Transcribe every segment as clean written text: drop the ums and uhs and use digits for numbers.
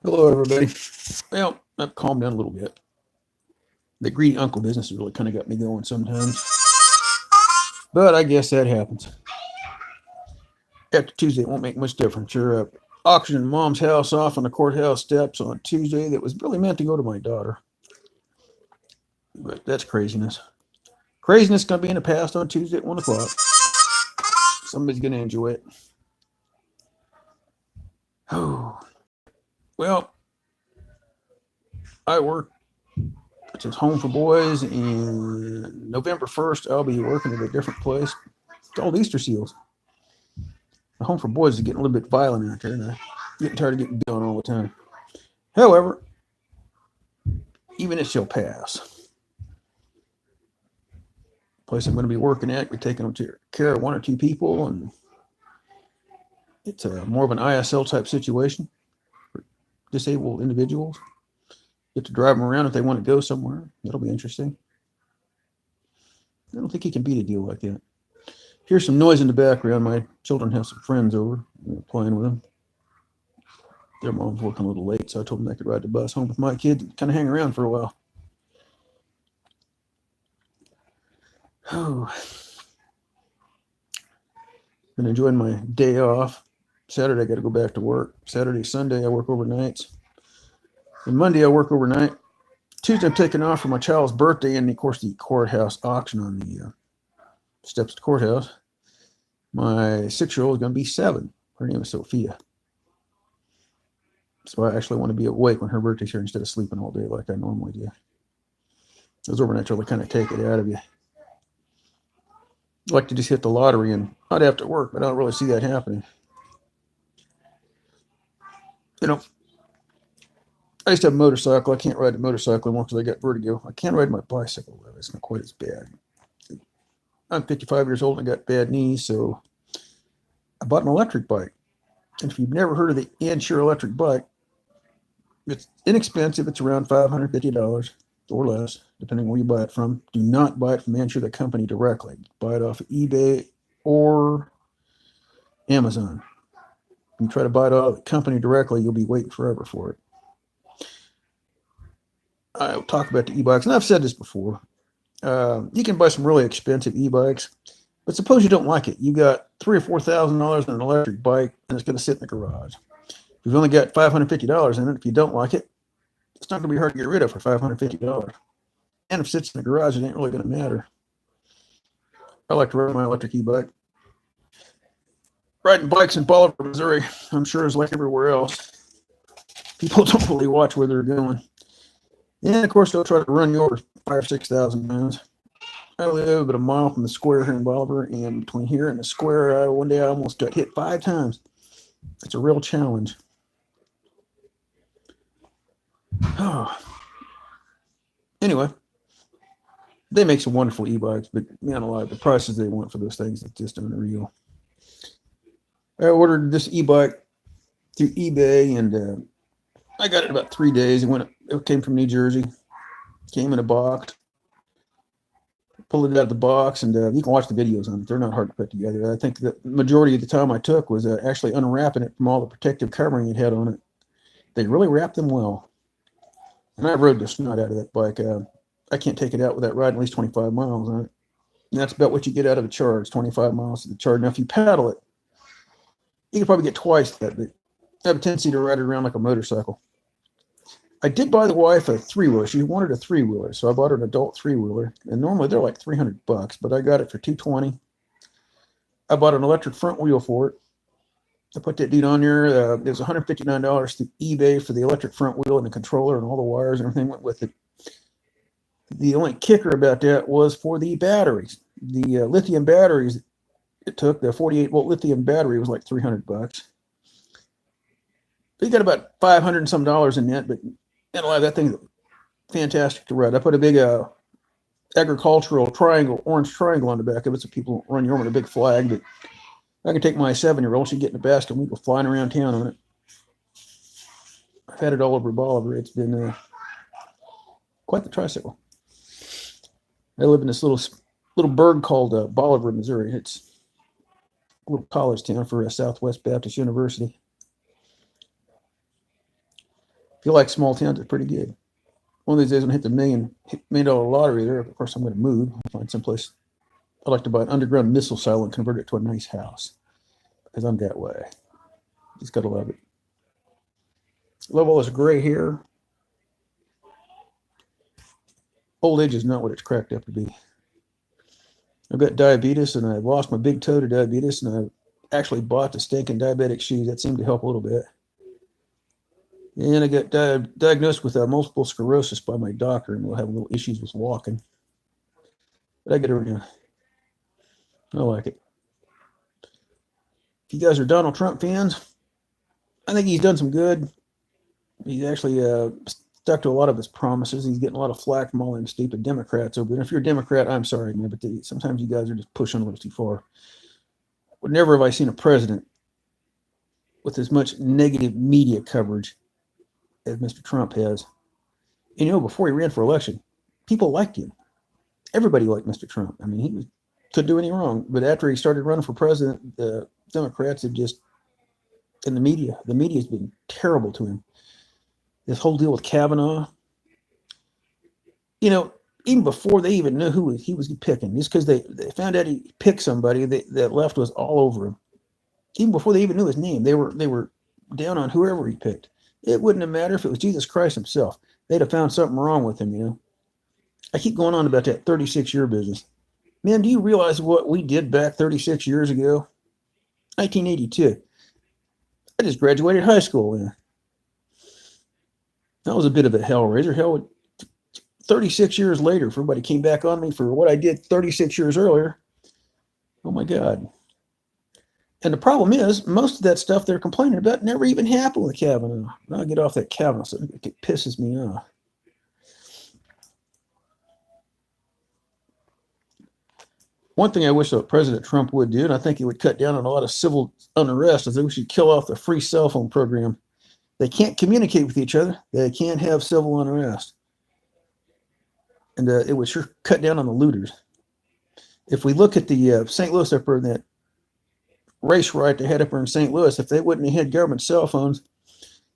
Hello, everybody. Well, I've calmed down a little bit. The greedy uncle business has really kind of got me going sometimes, but I guess that happens. After Tuesday, it won't make much difference. You're auctioning mom's house off on the courthouse steps on Tuesday that was really meant to go to my daughter. But that's craziness. Craziness going to be in the past on Tuesday at 1 o'clock. Somebody's going to enjoy it. Oh, well, I work at this Home for Boys, and November 1st, I'll be working at a different place. It's called Easter Seals. The Home for Boys is getting a little bit violent out there, and I'm getting tired of getting beat on all the time. However, even it shall pass. The place I'm going to be working at, we're taking them to care of one or two people, and it's more of an ISL type situation for disabled individuals. Get to drive them around if they want to go somewhere. That'll be interesting. I don't think you can beat a deal like that. Here's some noise in the background. My children have some friends over. I'm playing with them. Their mom's working a little late, so I told them they could ride the bus home with my kids and kind of hang around for a while. Oh, been enjoying my day off. Saturday, I got to go back to work. Saturday, Sunday, I work overnights. And Monday, I work overnight. Tuesday, I'm taking off for my child's birthday and, of course, the courthouse auction on the steps of the courthouse. My 6-year-old is going to be 7. Her name is Sophia. So I actually want to be awake when her birthday's here instead of sleeping all day like I normally do. Those overnights really kind of take it out of you. I'd like to just hit the lottery and not have to work, but I don't really see that happening. You know, I used to have a motorcycle. I can't ride the motorcycle anymore because I got vertigo. I can ride my bicycle, though. It's not quite as bad. I'm 55 years old and I got bad knees, so I bought an electric bike. And if you've never heard of the Ansure electric bike, it's inexpensive. It's around $550 or less, depending where you buy it from. Do not buy it from Ansure, the company, directly. Buy it off of eBay or Amazon. If you try to buy it off the company directly, you'll be waiting forever for it. I'll talk about the e-bikes, and I've said this before. You can buy some really expensive e-bikes, but suppose you don't like it. You got $3,000 or $4,000 in an electric bike, and it's going to sit in the garage. You've only got $550 in it. If you don't like it, it's not going to be hard to get rid of for $550. And if it sits in the garage, it ain't really going to matter. I like to ride my electric e-bike. Riding bikes in Bolivar, Missouri, I'm sure is like everywhere else. People don't really watch where they're going. And of course, they'll try to run you over 5,000 or 6,000 pounds. I live about a mile from the square here in Bolivar, and between here and the square, one day I almost got hit 5 times. It's a real challenge. Oh. Anyway, they make some wonderful e-bikes, but man alive, the prices they want for those things is just unreal. I ordered this e-bike through eBay, and I got it in about 3 days. It came from New Jersey. Came in a box. Pulled it out of the box, and you can watch the videos on it. They're not hard to put together. I think the majority of the time I took was actually unwrapping it from all the protective covering it had on it. They really wrapped them well. And I rode the snot out of that bike. I can't take it out without riding at least 25 miles on it. And that's about what you get out of a charge, 25 miles to the charge. Now, if you paddle it, you can probably get twice that, but I have a tendency to ride it around like a motorcycle. I did buy the wife a 3-wheeler. She wanted a 3-wheeler, so I bought her an adult 3-wheeler. And normally they're like $300, but I got it for $220. I bought an electric front wheel for it. I put that dude on there. It was $159 through eBay for the electric front wheel and the controller and all the wires and everything went with it. The only kicker about that was for the batteries. The lithium batteries it took, the 48-volt lithium battery was like $300. You got about 500 and some dollars in that, but that thing's fantastic to ride. I put a big agricultural triangle, orange triangle on the back of it so people don't run you over with a big flag. But I can take my 7-year-old, she get in the basket, and we go flying around town on it. I've had it all over Bolivar. It's been quite the tricycle. I live in this little burg called Bolivar, Missouri. It's a little college town for Southwest Baptist University. you like small towns, it's pretty good. One of these days, when I hit the $1 million lottery there, of course, I'm going to move. I'll find someplace. I'd like to buy an underground missile silo and convert it to a nice house because I'm that way. Just got to love it. Love all this gray hair. Old age is not what it's cracked up to be. I've got diabetes, and I've lost my big toe to diabetes, and I actually bought the stinking diabetic shoes. That seemed to help a little bit. And I got diagnosed with multiple sclerosis by my doctor, and we'll have little issues with walking. But I get around. I like it. If you guys are Donald Trump fans, I think he's done some good. He's actually stuck to a lot of his promises. He's getting a lot of flack from all them stupid Democrats over there. If you're a Democrat, I'm sorry, man, but sometimes you guys are just pushing a little too far. But never have I seen a president with as much negative media coverage as Mr. Trump has. And, before he ran for election, people liked him. Everybody liked Mr. Trump. I mean, he couldn't do any wrong. But after he started running for president, the Democrats have just, and the media's been terrible to him. This whole deal with Kavanaugh, even before they even knew who he was picking, just because they found out he picked somebody, that left was all over him. Even before they even knew his name, they were down on whoever he picked. It wouldn't have mattered if it was Jesus Christ himself. They'd have found something wrong with him, I keep going on about that 36-year business. Man, do you realize what we did back 36 years ago? 1982. I just graduated high school then. That was a bit of a hellraiser. Hell, 36 years later, if everybody came back on me for what I did 36 years earlier, oh my God. And the problem is, most of that stuff they're complaining about never even happened with Kavanaugh. I'll get off that Kavanaugh, so it pisses me off. One thing I wish that President Trump would do, and I think he would cut down on a lot of civil unrest, is that we should kill off the free cell phone program. They can't communicate with each other. They can't have civil unrest. And it would sure cut down on the looters. If we look at the St. Louis up there, that race riot they had up there in St. Louis, if they wouldn't have had government cell phones,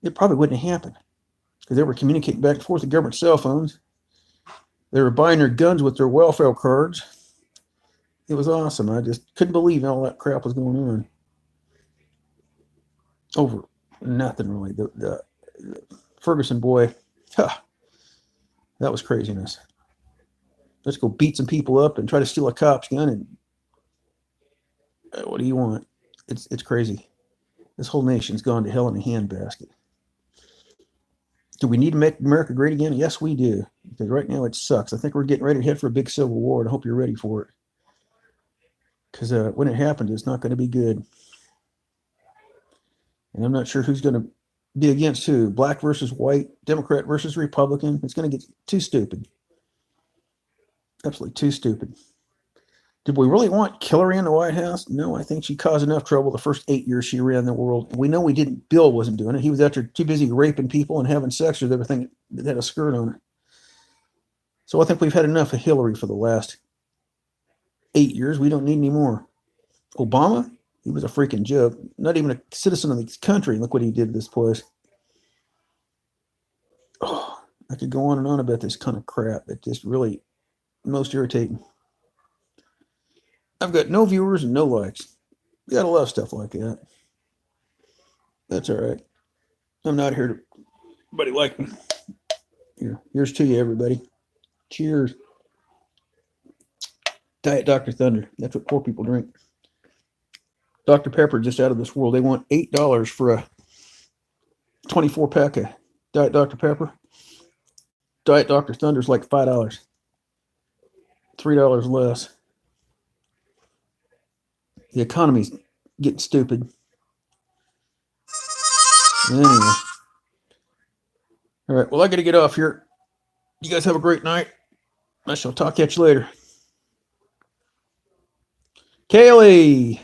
it probably wouldn't have happened. Because they were communicating back and forth with government cell phones. They were buying their guns with their welfare cards. It was awesome. I just couldn't believe all that crap was going on. Over nothing, really. The Ferguson boy, that was craziness. Let's go beat some people up and try to steal a cop's gun. And what do you want? It's crazy. This whole nation's gone to hell in a handbasket. Do we need to make America great again? Yes, we do. Because right now it sucks. I think we're getting ready to head for a big civil war, and I hope you're ready for it. Because when it happens, it's not going to be good. And I'm not sure who's going to be against who. Black versus white, Democrat versus Republican. It's going to get too stupid. Absolutely too stupid. Did we really want Hillary in the White House? No, I think she caused enough trouble the first 8 years she ran the world. We know we didn't. Bill wasn't doing it. He was too busy raping people and having sex with everything that had a skirt on it. So I think we've had enough of Hillary for the last 8 years. We don't need any more. Obama, he was a freaking joke. Not even a citizen of this country. Look what he did to this place. Oh, I could go on and on about this kind of crap. It's just really most irritating. I've got no viewers and no likes. You gotta love stuff like that. That's all right. I'm not here to everybody like me. Here's to you, everybody. Cheers. Diet Dr. Thunder. That's what poor people drink. Dr. Pepper just out of this world. They want $8 for a 24 pack of Diet Dr. Pepper. Diet Dr. Thunder's like $5. $3 less. The economy's getting stupid. Anyway. All right. Well, I got to get off here. You guys have a great night. I shall talk at you later. Kaylee.